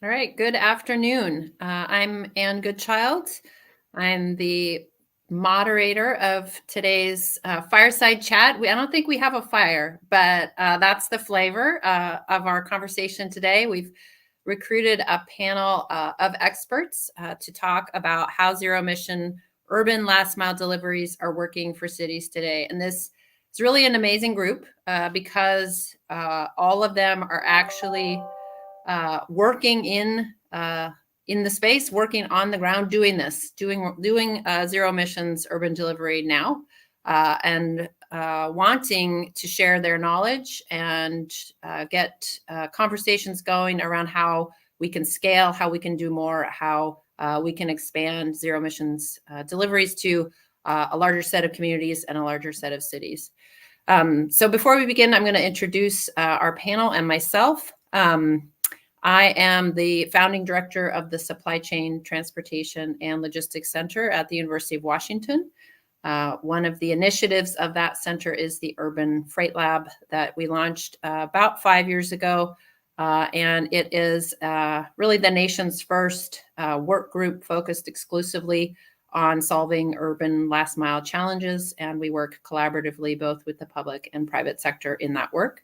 All right, good afternoon. I'm Ann Goodchild. I'm the moderator of today's fireside chat. I don't think we have a fire, but that's the flavor of our conversation today. We've recruited a panel of experts to talk about how zero-emission urban last-mile deliveries are working for cities today. And this is really an amazing group because all of them are actually working in the space, working on the ground, doing zero emissions urban delivery now, and wanting to share their knowledge and get conversations going around how we can scale, how we can do more, how we can expand zero emissions deliveries to a larger set of communities and a larger set of cities. So before we begin, I'm going to introduce our panel and myself. I am the founding director of the Supply Chain, Transportation, and Logistics Center at the University of Washington. One of the initiatives of that center is the Urban Freight Lab that we launched about 5 years ago. And it is really the nation's first work group focused exclusively on solving urban last mile challenges. And we work collaboratively both with the public and private sector in that work.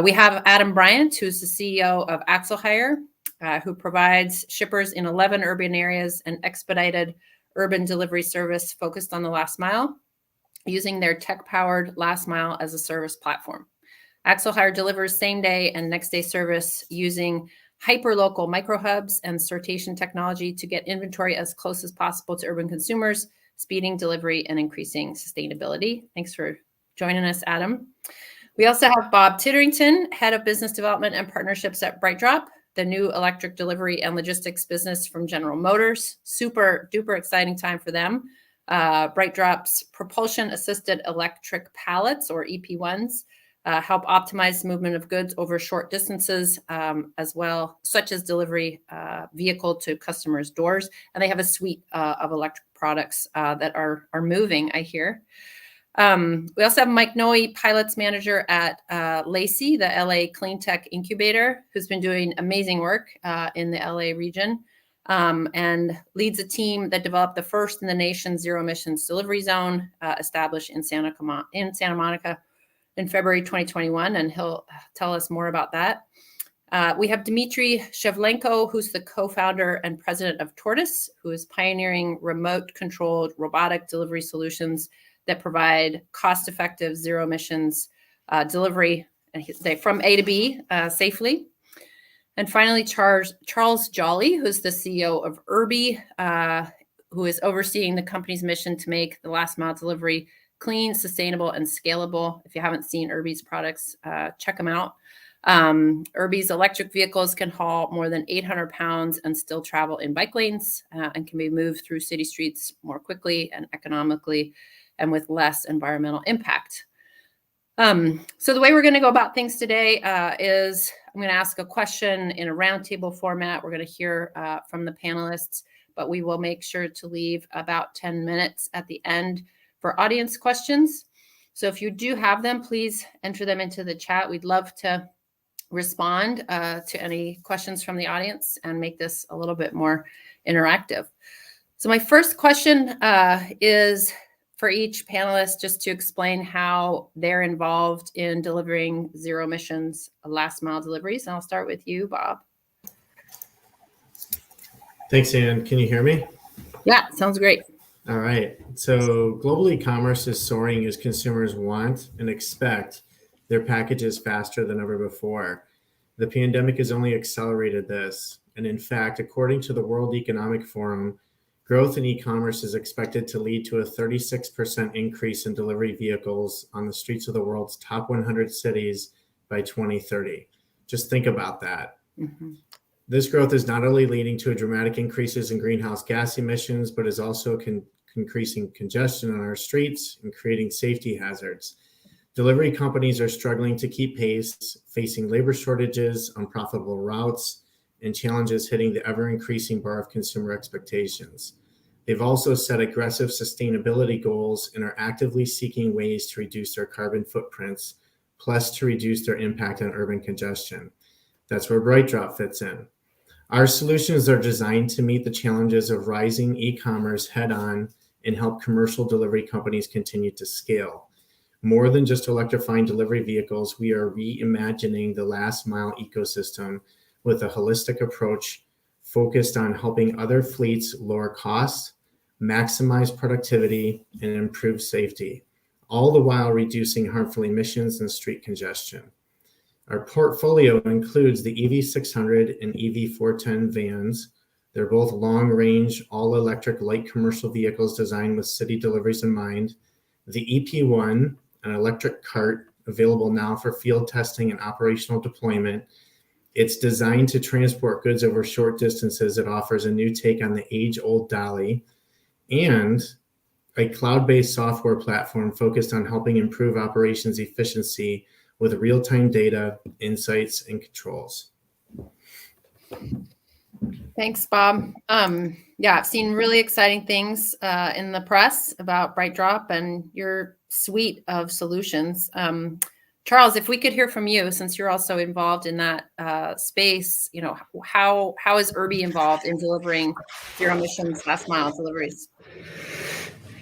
We have Adam Bryant, who's the CEO of AxleHire, who provides shippers in 11 urban areas an expedited urban delivery service focused on the last mile, using their tech-powered last mile as a service platform. AxleHire delivers same-day and next-day service using hyper-local microhubs and sortation technology to get inventory as close as possible to urban consumers, speeding delivery and increasing sustainability. Thanks for joining us, Adam. We also have Bob Tiderington, Head of Business Development and Partnerships at BrightDrop, the new electric delivery and logistics business from General Motors. Super duper exciting time for them. BrightDrop's propulsion-assisted electric pallets, or EP1s, help optimize movement of goods over short distances, as well, such as delivery vehicle to customers' doors. And they have a suite of electric products that are moving, I hear. We also have Mike Noe, Pilots Manager at Lacey, the LA Cleantech Incubator, who's been doing amazing work in the LA region and leads a team that developed the first in the nation zero emissions delivery zone established in Santa Monica in February 2021, and he'll tell us more about that. We have Dmitry Shevelenko, who's the co-founder and president of Tortoise, who is pioneering remote-controlled robotic delivery solutions that provide cost-effective zero emissions delivery from A to B safely. And finally, Charles Jolly, who's the CEO of URB-E, who is overseeing the company's mission to make the last mile delivery clean, sustainable, and scalable. If you haven't seen URB-E's products, check them out. URB-E's electric vehicles can haul more than 800 pounds and still travel in bike lanes and can be moved through city streets more quickly and economically and with less environmental impact. So the way we're going to go about things today is I'm going to ask a question in a roundtable format. We're going to hear from the panelists, but we will make sure to leave about 10 minutes at the end for audience questions. So if you do have them, please enter them into the chat. We'd love to respond to any questions from the audience and make this a little bit more interactive. So my first question is for each panelist, just to explain how they're involved in delivering zero emissions last mile deliveries. And I'll start with you, Bob. Thanks, Ann. Can you hear me? Yeah, sounds great. All right. So global e-commerce is soaring as consumers want and expect their packages faster than ever before. The pandemic has only accelerated this. And in fact, according to the World Economic Forum, growth in e-commerce is expected to lead to a 36% increase in delivery vehicles on the streets of the world's top 100 cities by 2030. Just think about that. Mm-hmm. This growth is not only leading to dramatic increases in greenhouse gas emissions, but is also increasing congestion on our streets and creating safety hazards. Delivery companies are struggling to keep pace, facing labor shortages, unprofitable routes, and challenges hitting the ever-increasing bar of consumer expectations. They've also set aggressive sustainability goals and are actively seeking ways to reduce their carbon footprints, plus to reduce their impact on urban congestion. That's where BrightDrop fits in. Our solutions are designed to meet the challenges of rising e-commerce head-on and help commercial delivery companies continue to scale. More than just electrifying delivery vehicles, we are reimagining the last mile ecosystem with a holistic approach focused on helping other fleets lower costs, maximize productivity, and improve safety, all the while reducing harmful emissions and street congestion. Our portfolio includes the EV600 and EV410 vans. They're both long-range, all-electric light commercial vehicles designed with city deliveries in mind. The EP1, an electric cart available now for field testing and operational deployment. It's designed to transport goods over short distances. It offers a new take on the age-old dolly, and a cloud-based software platform focused on helping improve operations efficiency with real-time data, insights, and controls. Thanks, Bob. Yeah, I've seen really exciting things in the press about BrightDrop and your suite of solutions. Charles, if we could hear from you, since you're also involved in that space, how is URB involved in delivering zero emissions last mile deliveries?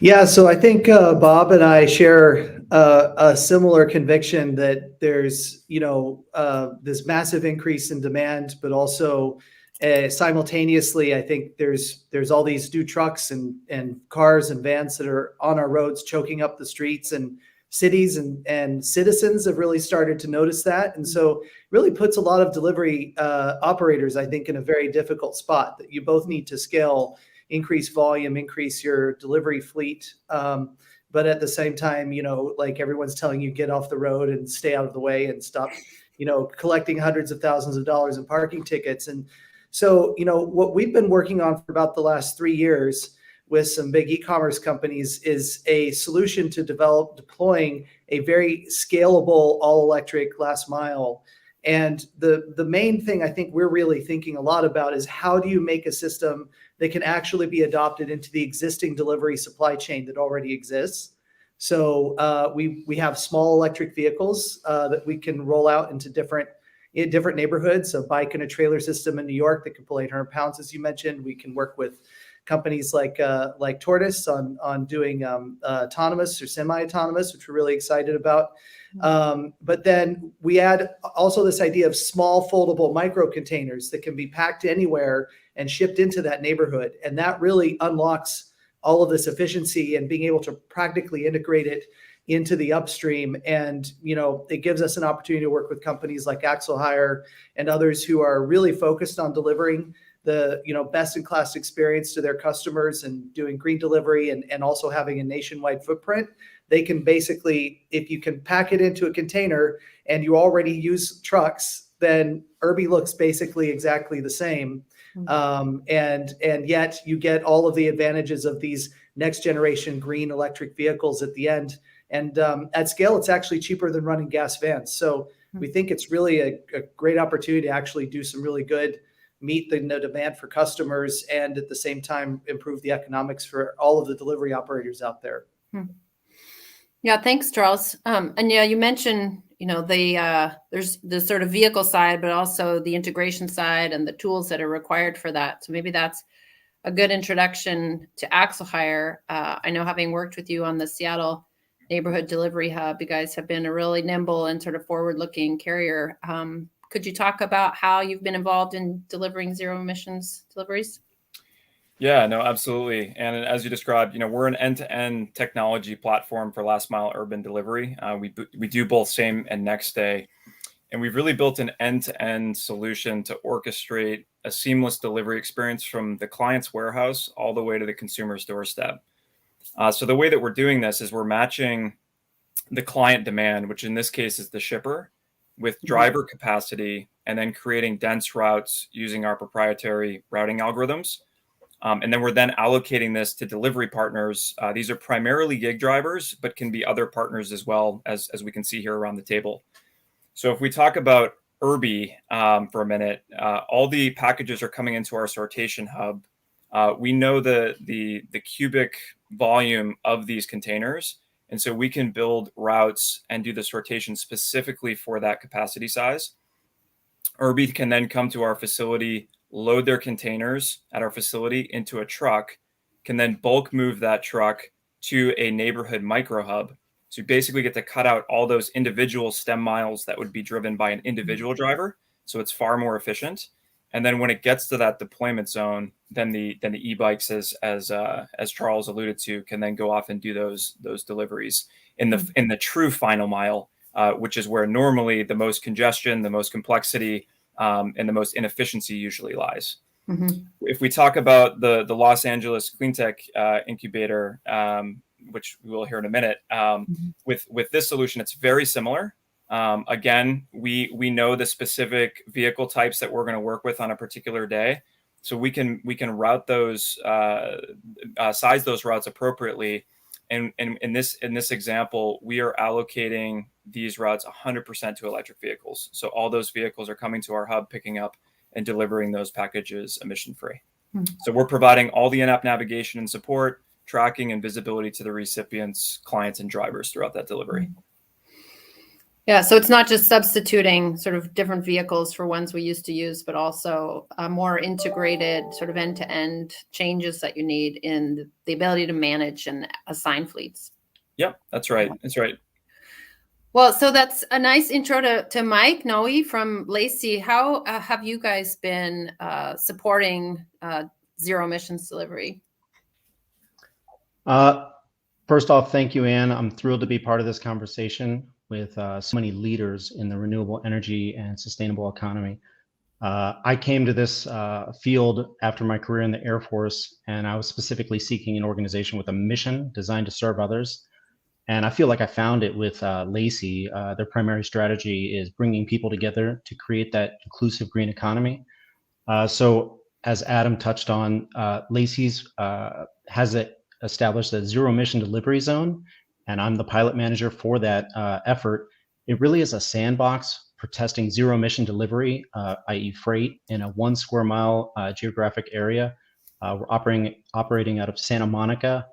Yeah, so I think Bob and I share a similar conviction that there's, this massive increase in demand, but also simultaneously, I think there's all these new trucks and cars and vans that are on our roads choking up the streets, and cities and citizens have really started to notice that. And so it really puts a lot of delivery operators, I think, in a very difficult spot, that you both need to scale, increase volume, increase your delivery fleet. But at the same time, like everyone's telling you, get off the road and stay out of the way and stop, collecting hundreds of thousands of dollars in parking tickets. And so, what we've been working on for about the last 3 years with some big e-commerce companies is a solution to deploying a very scalable all-electric last mile. And the main thing I think we're really thinking a lot about is, how do you make a system that can actually be adopted into the existing delivery supply chain that already exists? So we have small electric vehicles that we can roll out into different neighborhoods. A bike and a trailer system in New York that can pull 800 pounds, as you mentioned. We can work with companies like Tortoise on doing autonomous or semi-autonomous, which we're really excited about. But then we add also this idea of small foldable micro containers that can be packed anywhere and shipped into that neighborhood. And that really unlocks all of this efficiency and being able to practically integrate it into the upstream. And, it gives us an opportunity to work with companies like AxleHire and others who are really focused on delivering the, best in class experience to their customers and doing green delivery and also having a nationwide footprint. They can basically, if you can pack it into a container and you already use trucks, then URB looks basically exactly the same. And yet you get all of the advantages of these next generation green electric vehicles at the end. And at scale, it's actually cheaper than running gas vans. So we think it's really a great opportunity to actually do some really good, meet the demand for customers, and at the same time improve the economics for all of the delivery operators out there. Yeah, thanks, Charles. And yeah, you mentioned, there's the sort of vehicle side, but also the integration side and the tools that are required for that. So maybe that's a good introduction to AxleHire. I know, having worked with you on the Seattle Neighborhood Delivery Hub, you guys have been a really nimble and sort of forward-looking carrier. Could you talk about how you've been involved in delivering zero emissions deliveries? Yeah, no, absolutely. And as you described, we're an end-to-end technology platform for last mile urban delivery. We do both same and next day. And we've really built an end-to-end solution to orchestrate a seamless delivery experience from the client's warehouse all the way to the consumer's doorstep. So the way that we're doing this is we're matching the client demand, which in this case is the shipper, with driver capacity, and then creating dense routes using our proprietary routing algorithms. And then we're then allocating this to delivery partners. These are primarily gig drivers, but can be other partners as well, as we can see here around the table. So if we talk about URB for a minute, all the packages are coming into our sortation hub. We know the cubic volume of these containers. And so we can build routes and do the sortation specifically for that capacity size. URB can then come to our facility load their containers at our facility into a truck, can then bulk move that truck to a neighborhood micro hub. So you basically get to cut out all those individual stem miles that would be driven by an individual driver. So it's far more efficient. And then when it gets to that deployment zone, then the e-bikes, as Charles alluded to, can then go off and do those deliveries in the true final mile, which is where normally the most congestion, the most complexity, and the most inefficiency usually lies. Mm-hmm. If we talk about the Los Angeles Cleantech Incubator, which we will hear in a minute, with this solution, it's very similar. Again, we know the specific vehicle types that we're going to work with on a particular day, so we can route those, size those routes appropriately. And in this example, we are allocating these routes 100% to electric vehicles. So all those vehicles are coming to our hub, picking up and delivering those packages emission-free. So we're providing all the in-app navigation and support, tracking and visibility to the recipients, clients, and drivers throughout that delivery. Yeah, so it's not just substituting sort of different vehicles for ones we used to use, but also a more integrated sort of end-to-end changes that you need in the ability to manage and assign fleets. Yep, that's right. That's right. Well, so that's a nice intro to Mike Noe from Lacey. How have you guys been supporting zero emissions delivery? First off, thank you, Anne. I'm thrilled to be part of this conversation with so many leaders in the renewable energy and sustainable economy. I came to this field after my career in the Air Force, and I was specifically seeking an organization with a mission designed to serve others. And I feel like I found it with Lacey. Their primary strategy is bringing people together to create that inclusive green economy. So as Adam touched on, Lacey's has established a zero emission delivery zone, and I'm the pilot manager for that effort. It really is a sandbox for testing zero emission delivery, i.e. freight, in a 1 square mile geographic area. We're operating out of Santa Monica.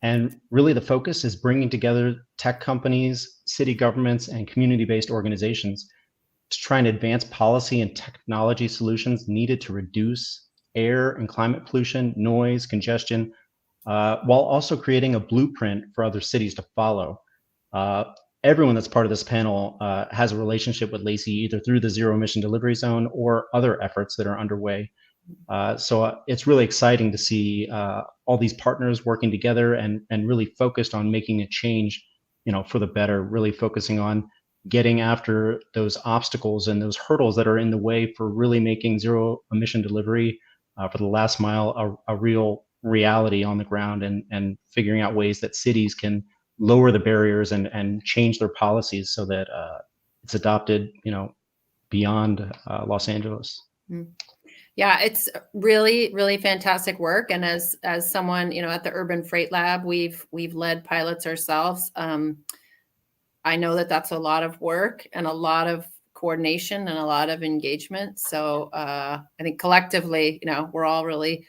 And really the focus is bringing together tech companies, city governments, and community-based organizations to try and advance policy and technology solutions needed to reduce air and climate pollution, noise, congestion, while also creating a blueprint for other cities to follow. Everyone that's part of this panel has a relationship with Lacey, either through the Zero Emission Delivery Zone or other efforts that are underway. So it's really exciting to see all these partners working together and really focused on making a change, for the better, really focusing on getting after those obstacles and those hurdles that are in the way for really making zero emission delivery for the last mile a real reality on the ground, and figuring out ways that cities can lower the barriers and change their policies so that it's adopted, beyond Los Angeles. Yeah, it's really, really fantastic work. And as someone, at the Urban Freight Lab, we've led pilots ourselves. I know that that's a lot of work and a lot of coordination and a lot of engagement. So I think collectively, we're all really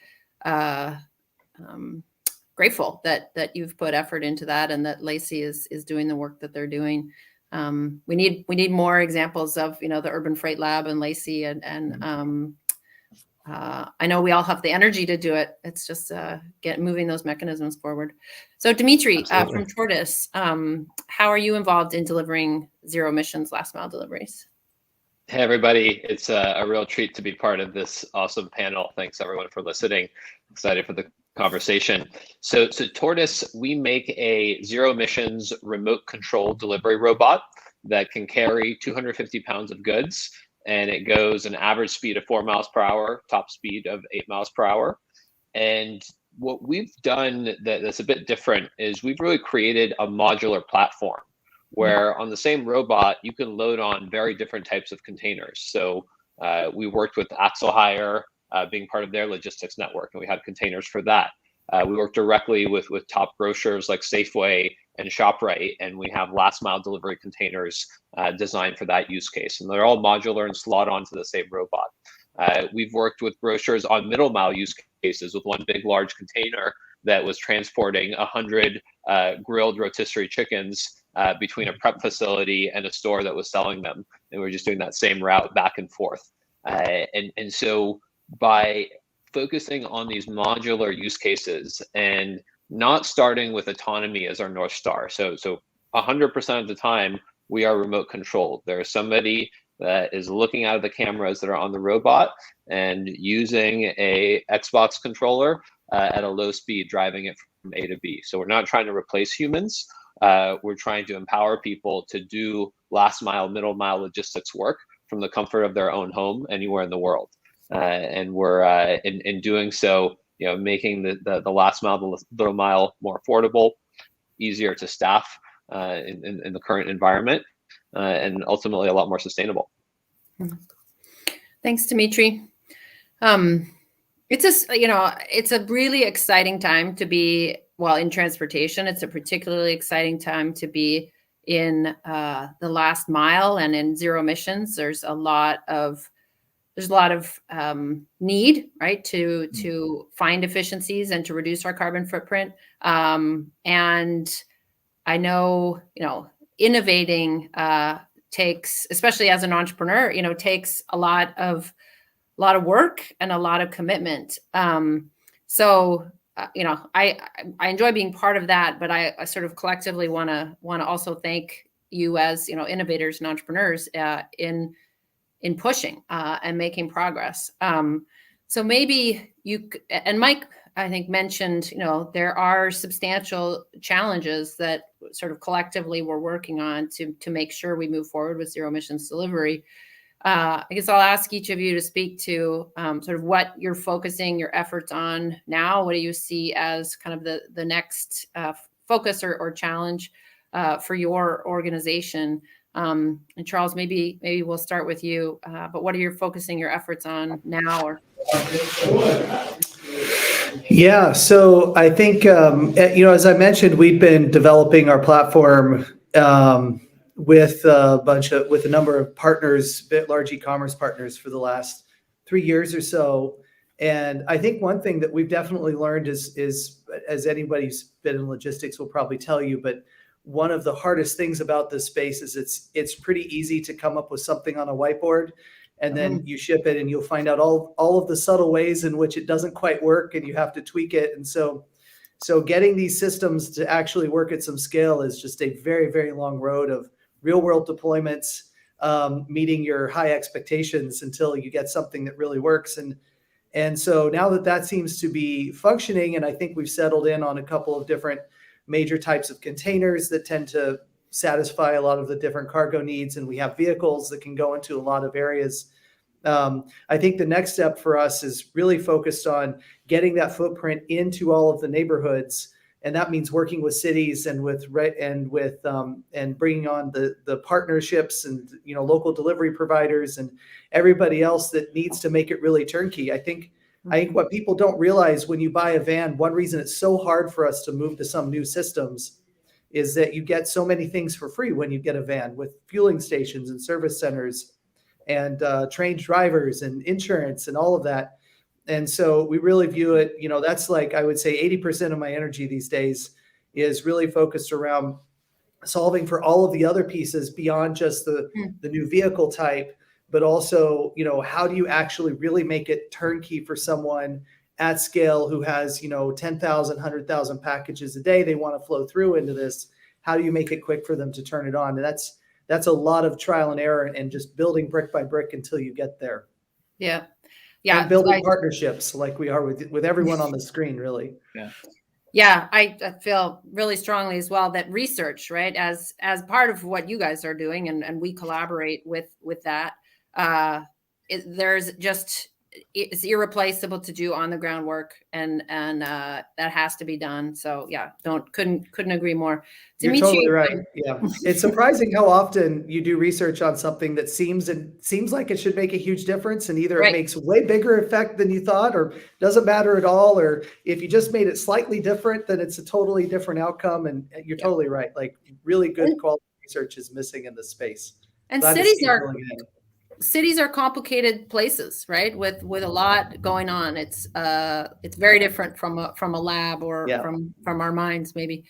grateful that you've put effort into that, and that Lacey is doing the work that they're doing. We need more examples of, the Urban Freight Lab and Lacey, and I know we all have the energy to do it. It's just moving those mechanisms forward. So Dmitry from Tortoise, how are you involved in delivering zero emissions last mile deliveries? Hey everybody, it's a real treat to be part of this awesome panel. Thanks everyone for listening. Excited for the conversation. So Tortoise, we make a zero emissions remote control delivery robot that can carry 250 pounds of goods. And it goes an average speed of 4 miles per hour, top speed of 8 miles per hour. And what we've done that's a bit different is we've really created a modular platform where on the same robot, you can load on very different types of containers. So we worked with AxleHire being part of their logistics network, and we had containers for that. We work directly with top grocers like Safeway and ShopRite, and we have last mile delivery containers designed for that use case. And they're all modular and slot onto the same robot. We've worked with grocers on middle mile use cases with one big large container that was transporting 100 grilled rotisserie chickens between a prep facility and a store that was selling them. And we're just doing that same route back and forth. And so by focusing on these modular use cases and not starting with autonomy as our North Star. So 100% of the time, we are remote controlled. There is somebody that is looking out of the cameras that are on the robot and using a Xbox controller at a low speed, driving it from A to B. So we're not trying to replace humans. We're trying to empower people to do last mile, middle mile logistics work from the comfort of their own home anywhere in the world. And we're in doing so, making the last mile, the middle mile more affordable, easier to staff in the current environment, and ultimately a lot more sustainable. Thanks, Dmitry. It's a really exciting time to be, in transportation. It's a particularly exciting time to be in the last mile and in zero emissions. There's a lot of need, right, to find efficiencies and to reduce our carbon footprint. And I know, innovating takes, especially as an entrepreneur, takes a lot of work and a lot of commitment. I enjoy being part of that, but I sort of collectively want to also thank you as, innovators and entrepreneurs in pushing and making progress. So maybe and Mike, I think, mentioned, there are substantial challenges that sort of collectively we're working on to make sure we move forward with zero emissions delivery. I guess I'll ask each of you to speak to sort of what you're focusing your efforts on now. What do you see as kind of the next focus or challenge for your organization? And Charles, maybe we'll start with you. But what are you focusing your efforts on now? Yeah, so I think as I mentioned, we've been developing our platform with a number of partners, large e-commerce partners, for the last 3 years or so. And I think one thing that we've definitely learned is as anybody who's been in logistics will probably tell you, but one of the hardest things about this space is it's pretty easy to come up with something on a whiteboard, and then you ship it and you'll find out all of the subtle ways in which it doesn't quite work and you have to tweak it. And so getting these systems to actually work at some scale is just a very, very long road of real world deployments, meeting your high expectations until you get something that really works. And so now that seems to be functioning, and I think we've settled in on a couple of different major types of containers that tend to satisfy a lot of the different cargo needs, and we have vehicles that can go into a lot of areas. I think the next step for us is really focused on getting that footprint into all of the neighborhoods, and that means working with cities and and bringing on the partnerships and local delivery providers and everybody else that needs to make it really turnkey. I think what people don't realize when you buy a van, one reason it's so hard for us to move to some new systems is that you get so many things for free when you get a van, with fueling stations and service centers and trained drivers and insurance and all of that. And so we really view it, that's like, I would say 80% of my energy these days is really focused around solving for all of the other pieces beyond just the new vehicle type, but also, how do you actually really make it turnkey for someone at scale who has, 10,000, 100,000 packages a day they want to flow through into this? How do you make it quick for them to turn it on? And that's a lot of trial and error and just building brick by brick until you get there. Yeah. And building partnerships like we are with everyone on the screen, really. Yeah, I feel really strongly as well that research, right, as part of what you guys are doing, and we collaborate with that. It's irreplaceable to do on the ground work, and that has to be done. So yeah, couldn't agree more. You're totally right. Yeah, it's surprising how often you do research on something that seems like it should make a huge difference, and either it makes a way bigger effect than you thought, or doesn't matter at all, or if you just made it slightly different, then it's a totally different outcome. And you're totally right. Like, really good quality research is missing in this space. And cities are complicated places, right? With a lot going on. It's very different from a lab or from our minds, maybe.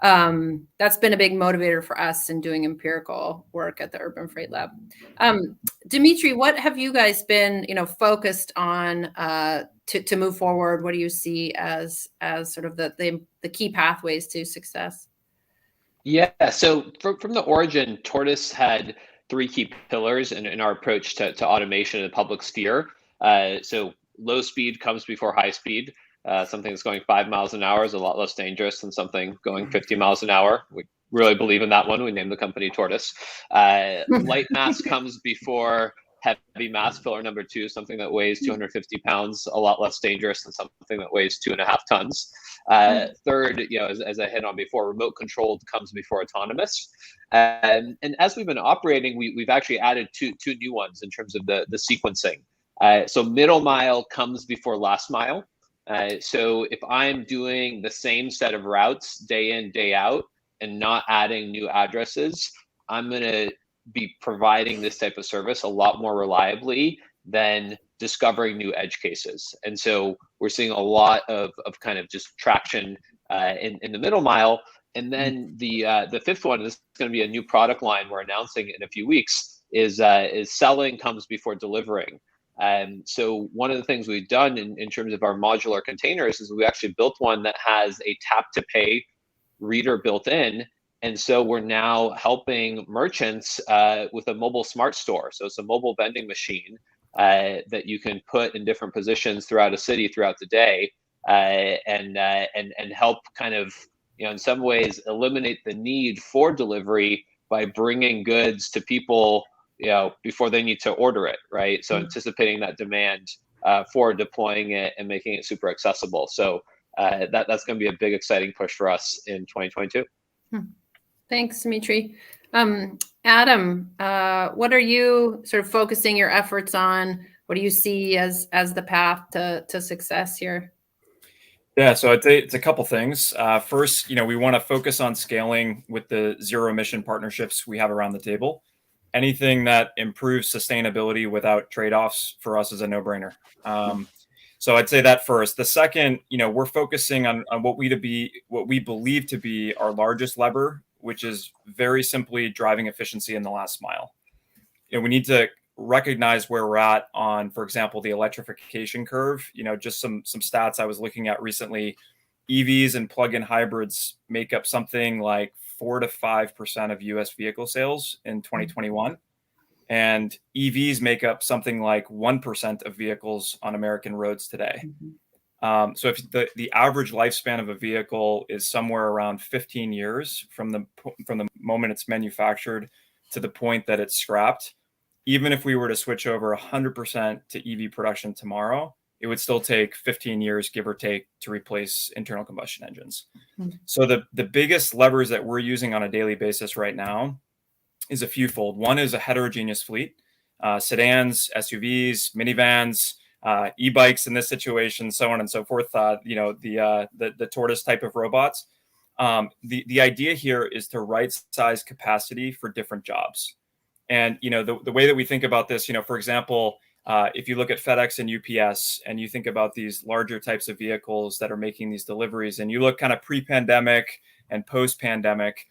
That's been a big motivator for us in doing empirical work at the Urban Freight Lab. Dmitry, what have you guys been, focused on to move forward? What do you see as sort of the key pathways to success? Yeah, so from the origin, Tortoise had three key pillars in our approach to automation in the public sphere. So low speed comes before high speed. Something that's going 5 miles an hour is a lot less dangerous than something going 50 miles an hour. We really believe in that one. We named the company Tortoise. Light mass comes before heavy mass. Pillar number two, something that weighs 250 pounds, a lot less dangerous than something that weighs 2.5 tons. Third, as I hit on before, remote controlled comes before autonomous. And as we've been operating, we've actually added two new ones in terms of the sequencing. So middle mile comes before last mile. So if I'm doing the same set of routes day in, day out, and not adding new addresses, I'm going to be providing this type of service a lot more reliably than discovering new edge cases. And so we're seeing a lot of kind of just traction in the middle mile. And then the fifth one, this is going to be a new product line we're announcing in a few weeks, is selling comes before delivering. So one of the things we've done in terms of our modular containers is we actually built one that has a tap to pay reader built in. And so we're now helping merchants with a mobile smart store. So it's a mobile vending machine that you can put in different positions throughout a city throughout the day, and help kind of, in some ways eliminate the need for delivery by bringing goods to people, before they need to order it, right? So anticipating that demand for deploying it and making it super accessible. So that's going to be a big, exciting push for us in 2022. Thanks, Dmitry. Adam, what are you sort of focusing your efforts on? What do you see as the path to success here? Yeah, so I'd say it's a couple things. First, we want to focus on scaling with the zero-emission partnerships we have around the table. Anything that improves sustainability without trade-offs for us is a no-brainer. So I'd say that first. The second, we're focusing on what we believe to be our largest lever, which is very simply driving efficiency in the last mile. We need to recognize where we're at on, for example, the electrification curve. Just some stats I was looking at recently. EVs and plug-in hybrids make up something like 4 to 5% of U.S. vehicle sales in 2021. And EVs make up something like 1% of vehicles on American roads today. So if the average lifespan of a vehicle is somewhere around 15 years from the moment it's manufactured to the point that it's scrapped, even if we were to switch over 100% to EV production tomorrow, it would still take 15 years, give or take, to replace internal combustion engines. So the biggest levers that we're using on a daily basis right now is a fewfold. One is a heterogeneous fleet, sedans, SUVs, minivans, e-bikes in this situation, so on and so forth. The Tortoise type of robots. The idea here is to right size capacity for different jobs. And the way that we think about this, for example, if you look at FedEx and UPS and you think about these larger types of vehicles that are making these deliveries, and you look kind of pre-pandemic and post-pandemic,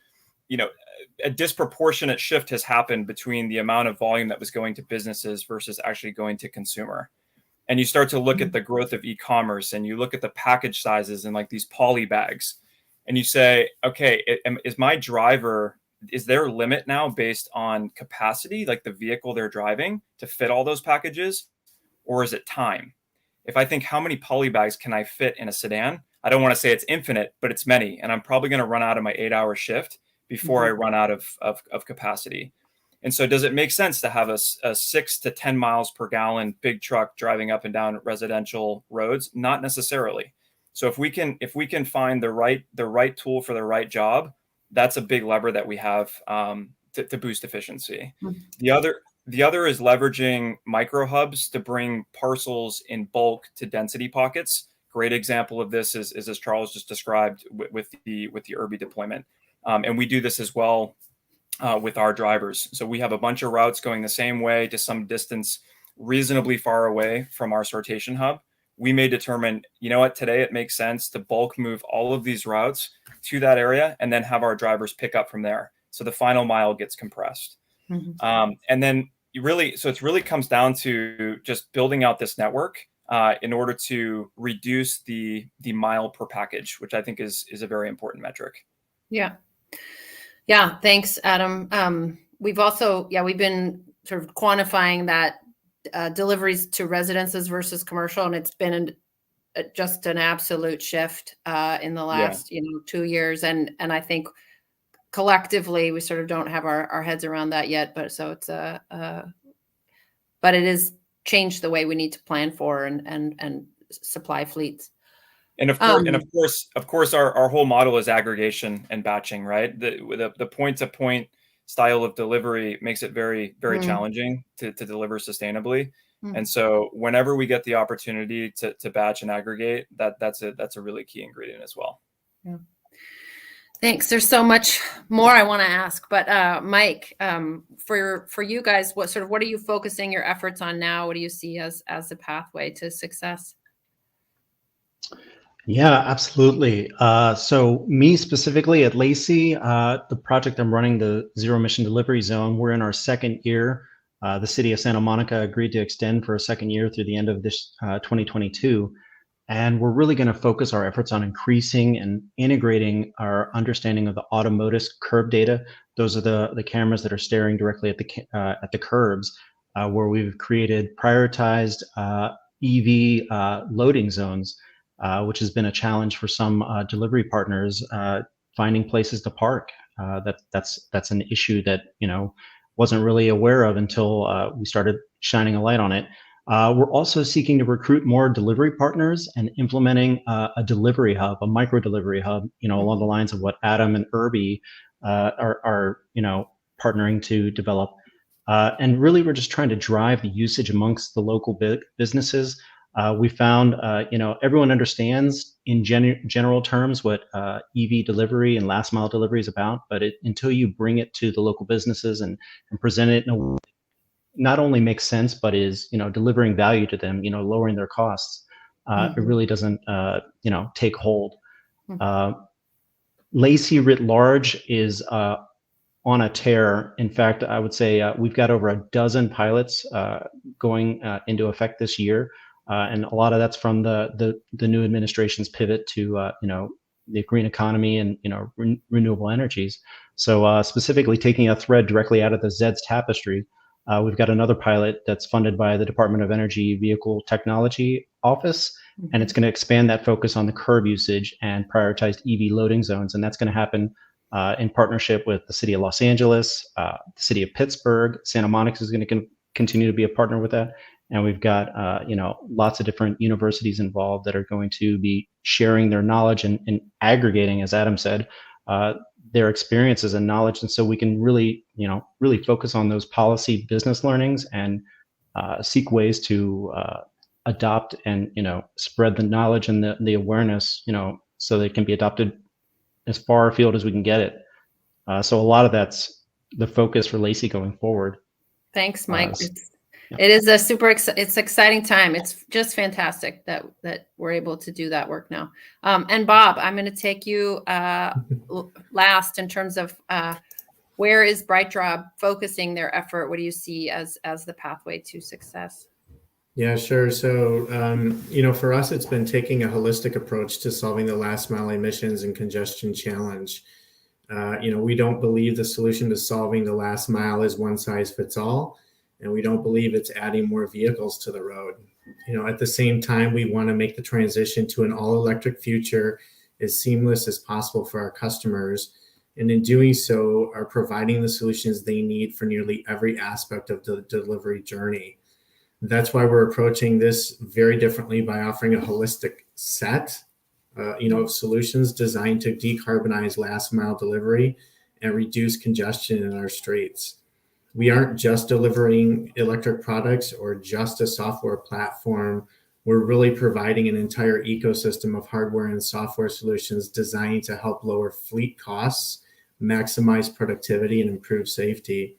a disproportionate shift has happened between the amount of volume that was going to businesses versus actually going to consumer. And you start to look at the growth of e-commerce, and you look at the package sizes and like these poly bags, and you say, okay, is their limit now based on capacity, like the vehicle they're driving to fit all those packages, or is it time? If I think how many poly bags can I fit in a sedan, I don't want to say it's infinite, but it's many, and I'm probably going to run out of my 8-hour shift before I run out of capacity. And so does it make sense to have a 6 to 10 miles per gallon big truck driving up and down residential roads? Not necessarily. So if we can find the right tool for the right job, that's a big lever that we have to boost efficiency. The other is leveraging micro hubs to bring parcels in bulk to density pockets. Great example of this is as Charles just described with the URB deployment. And we do this as well with our drivers. So we have a bunch of routes going the same way to some distance reasonably far away from our sortation hub. We may determine, today it makes sense to bulk move all of these routes to that area and then have our drivers pick up from there. So the final mile gets compressed. And then so it really comes down to just building out this network in order to reduce the mile per package, which I think is a very important metric. Yeah. Thanks, Adam. We've been sort of quantifying that deliveries to residences versus commercial, and it's been just an absolute shift in the last 2 years, and I think collectively we sort of don't have our heads around that yet, but it has changed the way we need to plan for and supply fleets. And of course, our whole model is aggregation and batching, right? The point-to-point style of delivery makes it very, very challenging to deliver sustainably. And so whenever we get the opportunity to batch and aggregate, that's a really key ingredient as well. Yeah. Thanks. There's so much more I want to ask, but Mike, for you guys, what are you focusing your efforts on now? What do you see as a pathway to success? Yeah, absolutely. So me specifically at Lacey, the project I'm running, the Zero-Emission Delivery Zone, we're in our second year. The city of Santa Monica agreed to extend for a second year through the end of this 2022. And we're really going to focus our efforts on increasing and integrating our understanding of the automotive curb data. Those are the cameras that are staring directly at the curbs, where we've created prioritized EV loading zones, which has been a challenge for some delivery partners finding places to park. That's an issue that wasn't really aware of until we started shining a light on it. We're also seeking to recruit more delivery partners and implementing a delivery hub, a micro delivery hub, along the lines of what Adam and URB-E are partnering to develop. And really, we're just trying to drive the usage amongst the local businesses. We found, everyone understands in general terms what EV delivery and last mile delivery is about, but until you bring it to the local businesses and present it in a way not only makes sense, but is, delivering value to them, lowering their costs. It really doesn't, take hold. Lacey writ large is on a tear. In fact, I would say we've got over a dozen pilots going into effect this year. And a lot of that's from the new administration's pivot to, the green economy and, renewable energies. So specifically taking a thread directly out of the ZEDS tapestry, we've got another pilot that's funded by the Department of Energy Vehicle Technology Office, and it's going to expand that focus on the curb usage and prioritized EV loading zones. And that's going to happen in partnership with the city of Los Angeles, the city of Pittsburgh. Santa Monica is going to continue to be a partner with that. And we've got, lots of different universities involved that are going to be sharing their knowledge and aggregating, as Adam said, their experiences and knowledge. And so we can really focus on those policy business learnings and seek ways to adopt and, spread the knowledge and the awareness, so that it can be adopted as far afield as we can get it. So a lot of that's the focus for Lacey going forward. Thanks, Mike. It is it's exciting time. It's just fantastic that we're able to do that work now. And Bob, I'm going to take you last in terms of where is BrightDrop focusing their effort? What do you see as the pathway to success? Yeah, sure. So, for us, it's been taking a holistic approach to solving the last mile emissions and congestion challenge. We don't believe the solution to solving the last mile is one size fits all. And we don't believe it's adding more vehicles to the road. At the same time, we want to make the transition to an all-electric future as seamless as possible for our customers. And in doing so, are providing the solutions they need for nearly every aspect of the delivery journey. That's why we're approaching this very differently by offering a holistic set, of solutions designed to decarbonize last mile delivery and reduce congestion in our streets. We aren't just delivering electric products or just a software platform. We're really providing an entire ecosystem of hardware and software solutions designed to help lower fleet costs, maximize productivity, and improve safety.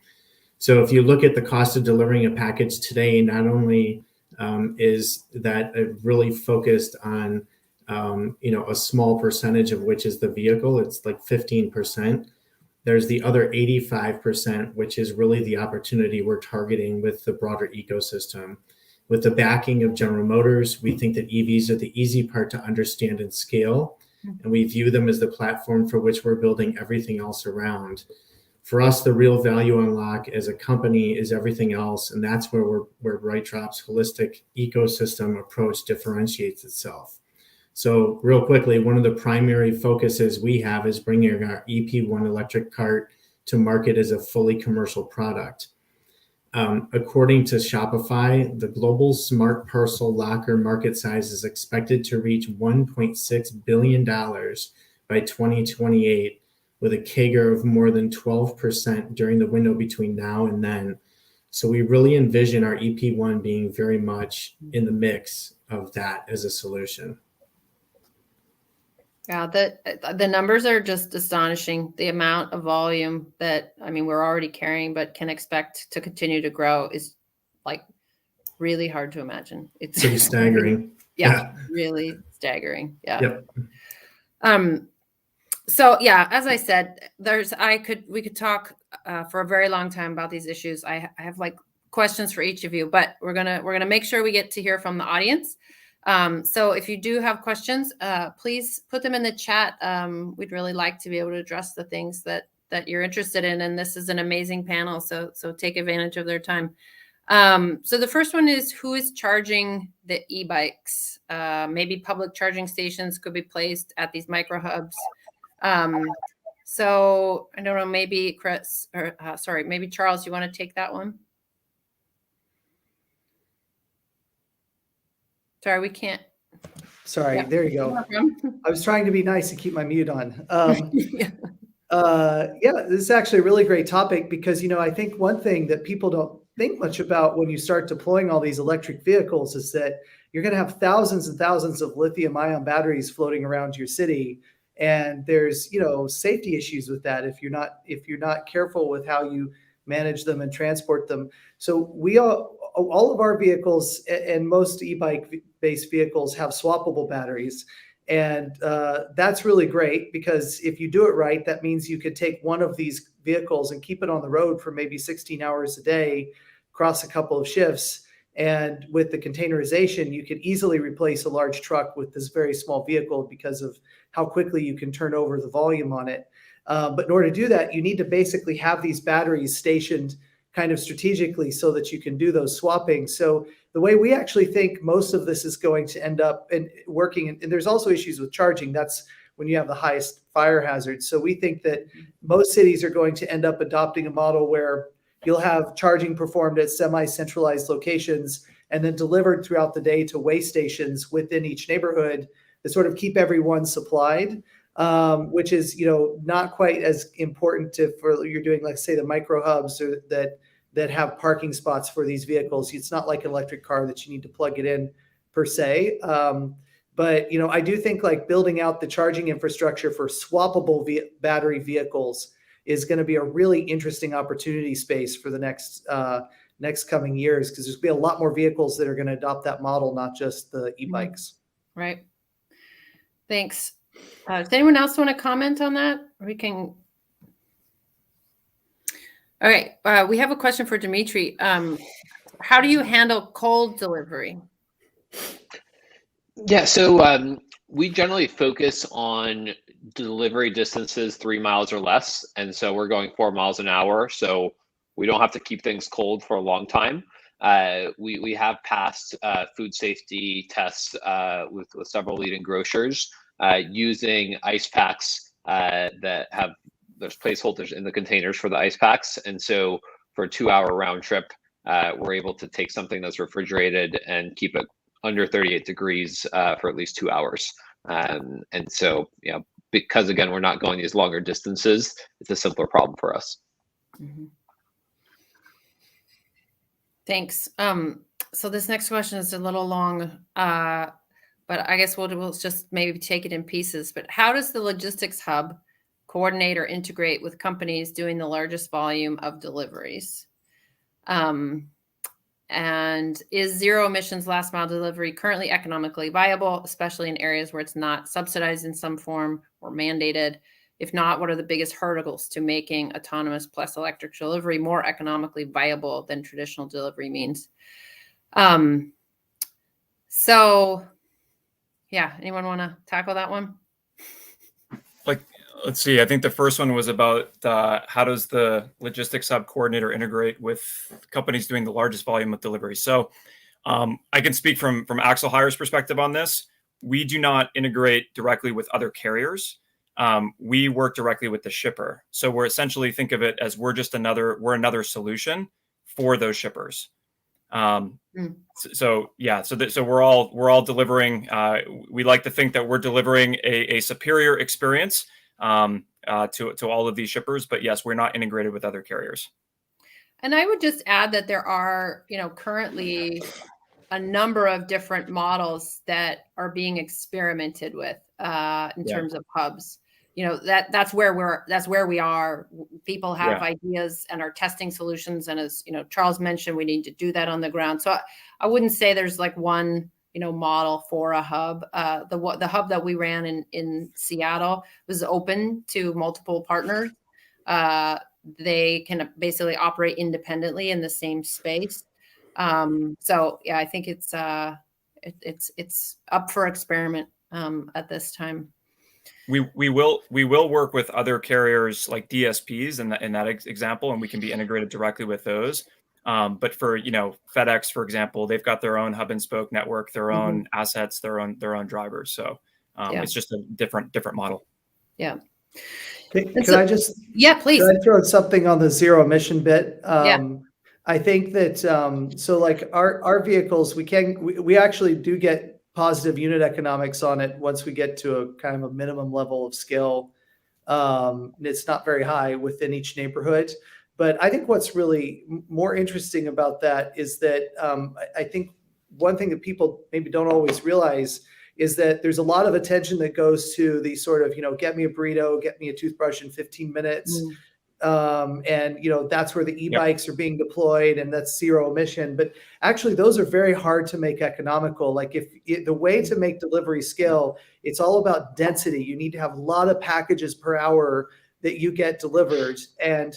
So if you look at the cost of delivering a package today, not only is that really focused on a small percentage of which is the vehicle. It's like 15%. There's the other 85%, which is really the opportunity we're targeting with the broader ecosystem. With the backing of General Motors, we think that EVs are the easy part to understand and scale, and we view them as the platform for which we're building everything else around. For us, the real value unlock as a company is everything else, and that's where BrightDrop's holistic ecosystem approach differentiates itself. So real quickly, one of the primary focuses we have is bringing our EP1 electric cart to market as a fully commercial product. According to Shopify, the global smart parcel locker market size is expected to reach $1.6 billion by 2028, with a CAGR of more than 12% during the window between now and then. So we really envision our EP1 being very much in the mix of that as a solution. Yeah, the numbers are just astonishing. The amount of volume that, I mean, we're already carrying, but can expect to continue to grow is like really hard to imagine. It's pretty staggering. Yeah, really staggering. Yeah. Yep. So yeah, as I said, we could talk for a very long time about these issues. I have like questions for each of you, but we're gonna make sure we get to hear from the audience. So if you do have questions, please put them in the chat. We'd really like to be able to address the things that you're interested in. And this is an amazing panel, so take advantage of their time. So the first one is, who is charging the e-bikes? Maybe public charging stations could be placed at these micro hubs. So I don't know, maybe Chris, or maybe Charles, you want to take that one? Sorry, we can't. Sorry, Yeah. there you go. I was trying to be nice and keep my mute on. Yeah. This is actually a really great topic because, I think one thing that people don't think much about when you start deploying all these electric vehicles is that you're going to have thousands and thousands of lithium-ion batteries floating around your city. And there's, safety issues with that if you're not careful with how you manage them and transport them. So all of our vehicles and most e-bike based vehicles have swappable batteries. And that's really great because if you do it right, that means you could take one of these vehicles and keep it on the road for maybe 16 hours a day, across a couple of shifts. And with the containerization, you could easily replace a large truck with this very small vehicle because of how quickly you can turn over the volume on it. But in order to do that, you need to basically have these batteries stationed kind of strategically so that you can do those swapping. So the way we actually think most of this is going to end up working, and there's also issues with charging. That's when you have the highest fire hazard. So we think that most cities are going to end up adopting a model where you'll have charging performed at semi-centralized locations and then delivered throughout the day to way stations within each neighborhood that sort of keep everyone supplied, which is, not quite as important for you're doing, like, say, the micro hubs or that have parking spots for these vehicles. It's not like an electric car that you need to plug it in per se. But, I do think like building out the charging infrastructure for swappable battery vehicles is going to be a really interesting opportunity space for the next coming years, because there's going to be a lot more vehicles that are going to adopt that model, not just the e-bikes. Right. Thanks. Does anyone else want to comment on that? We can. All right. We have a question for Dmitry. How do you handle cold delivery? Yeah, so we generally focus on delivery distances 3 miles or less. And so we're going 4 miles an hour. So we don't have to keep things cold for a long time. We have passed food safety tests with several leading grocers using ice packs that have, there's placeholders in the containers for the ice packs. And so for a 2-hour round trip, we're able to take something that's refrigerated and keep it under 38 degrees for at least 2 hours. And so, because again, we're not going these longer distances, it's a simpler problem for us. Mm-hmm. Thanks. So this next question is a little long, but I guess we'll just maybe take it in pieces. But how does the logistics hub coordinate or integrate with companies doing the largest volume of deliveries? And And is zero emissions last mile delivery currently economically viable, especially in areas where it's not subsidized in some form or mandated? If not, what are the biggest hurdles to making autonomous plus electric delivery more economically viable than traditional delivery means? So yeah, anyone want to tackle that one? Let's see. I think the first one was about how does the logistics hub coordinator integrate with companies doing the largest volume of delivery. So I can speak from AxleHire's perspective on this. We do not integrate directly with other carriers. We work directly with the shipper. So we're essentially, think of it as we're another solution for those shippers. So we're all delivering. We like to think that we're delivering a superior experience to all of these shippers, but yes, we're not integrated with other carriers. And I would just add that there are, currently a number of different models that are being experimented with in terms of hubs. That's where we are. People have ideas and are testing solutions. And as Charles mentioned, we need to do that on the ground. So I wouldn't say there's like one model for a hub. The hub that we ran in Seattle was open to multiple partners. They can basically operate independently in the same space. So yeah, I think it's up for experiment at this time. We will work with other carriers like DSPs in that example, and we can be integrated directly with those. But for FedEx, for example, they've got their own hub and spoke network, their own assets, their own drivers. So it's just a different model. Yeah. Can I just please. Can I throw something on the zero emission bit? I think that so like our vehicles, we actually do get positive unit economics on it once we get to a kind of a minimum level of scale. It's not very high within each neighborhood. But I think what's really more interesting about that is that I think one thing that people maybe don't always realize is that there's a lot of attention that goes to the sort of, get me a burrito, get me a toothbrush in 15 minutes. And, that's where the e-bikes are being deployed, and that's zero emission. But actually, those are very hard to make economical. Like the way to make delivery scale, it's all about density. You need to have a lot of packages per hour that you get delivered. And,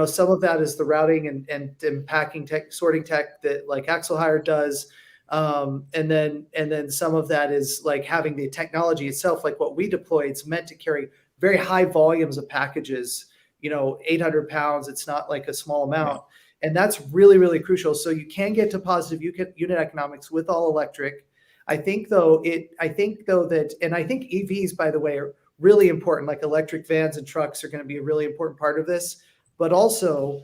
some of that is the routing and packing tech, sorting tech that like AxleHire does. And then some of that is like having the technology itself, like what we deploy. It's meant to carry very high volumes of packages, 800 pounds. It's not like a small amount. And that's really, really crucial. So you can get to positive unit economics with all electric. I think that, and I think EVs, by the way, are really important. Like electric vans and trucks are going to be a really important part of this, but also,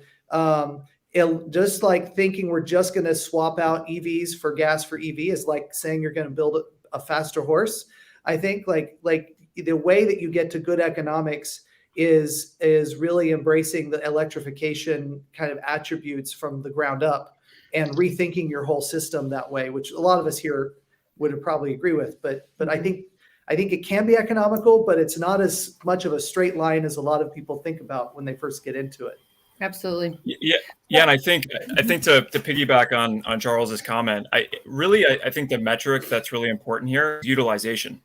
just like thinking we're just going to swap out EVs for gas for EV is like saying you're going to build a faster horse. I think like the way that you get to good economics is really embracing the electrification kind of attributes from the ground up and rethinking your whole system that way, which a lot of us here would probably agree with. But I think it can be economical, but it's not as much of a straight line as a lot of people think about when they first get into it. Absolutely. Yeah, and I think to piggyback on Charles's comment, I think the metric that's really important here is utilization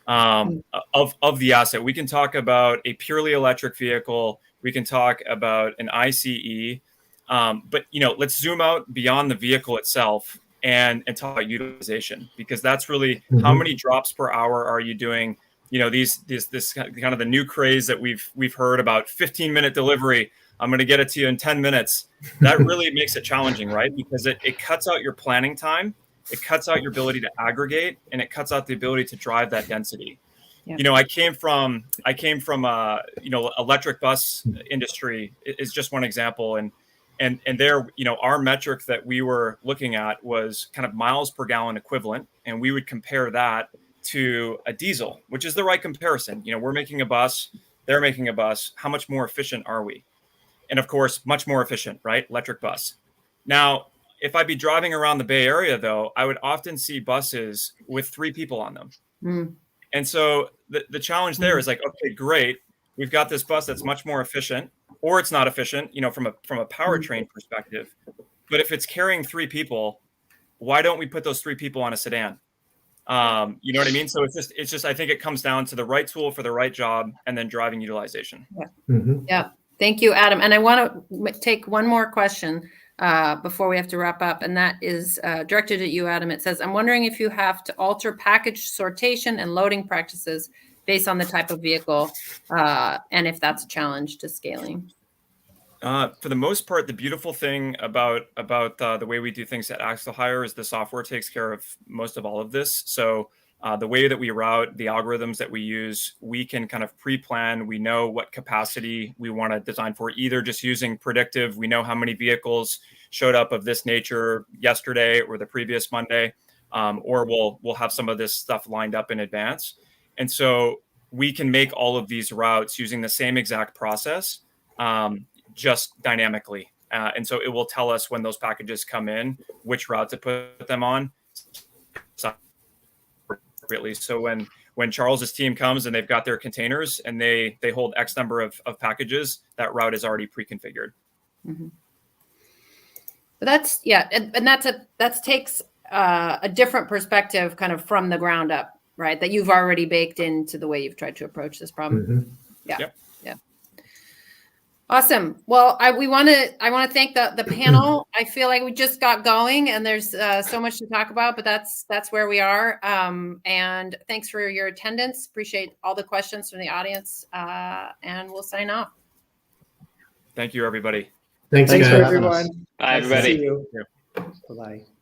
of the asset. We can talk about a purely electric vehicle. We can talk about an ICE, but let's zoom out beyond the vehicle itself and talk about utilization, because that's really how many drops per hour are you doing. This kind of the new craze that we've heard about 15-minute delivery. I'm going to get it to you in 10 minutes. That really makes it challenging, right? Because it cuts out your planning time, it cuts out your ability to aggregate, and it cuts out the ability to drive that density. Yeah. I came from electric bus industry is just one example, and there, our metric that we were looking at was kind of miles per gallon equivalent, and we would compare that to a diesel, which is the right comparison. We're making a bus, they're making a bus. How much more efficient are we? And of course, much more efficient, right? Electric bus. Now, if I'd be driving around the Bay Area, though, I would often see buses with 3 people on them. And so the challenge there is like, okay, great. We've got this bus that's much more efficient, or it's not efficient, from a powertrain perspective. But if it's carrying 3 people, why don't we put those 3 people on a sedan? You know what I mean? So it's just I think it comes down to the right tool for the right job and then driving utilization. Yeah. Thank you, Adam. And I want to take one more question before we have to wrap up, and that is directed at you, Adam. It says, I'm wondering if you have to alter package sortation and loading practices based on the type of vehicle, and if that's a challenge to scaling. For the most part, the beautiful thing about the way we do things at AxleHire is the software takes care of most of all of this. So the way that we route, the algorithms that we use, we can kind of pre-plan. We know what capacity we want to design for, either just using predictive. We know how many vehicles showed up of this nature yesterday or the previous Monday, or we'll have some of this stuff lined up in advance. And so we can make all of these routes using the same exact process, just dynamically. And so it will tell us when those packages come in, which route to put them on. So when Charles's team comes and they've got their containers and they hold X number of packages, that route is already pre-configured. Mm-hmm. But that's, yeah, and that takes a different perspective kind of from the ground up, right? That you've already baked into the way you've tried to approach this problem. Mm-hmm. Yeah. Yep. Yeah. Awesome. Well, I want to thank the panel. I feel like we just got going and there's so much to talk about, but that's where we are. And thanks for your attendance. Appreciate all the questions from the audience. And we'll sign off. Thank you, everybody. Thanks Thanks guys. for everyone. Bye, Nice to everybody. see you. Bye-bye.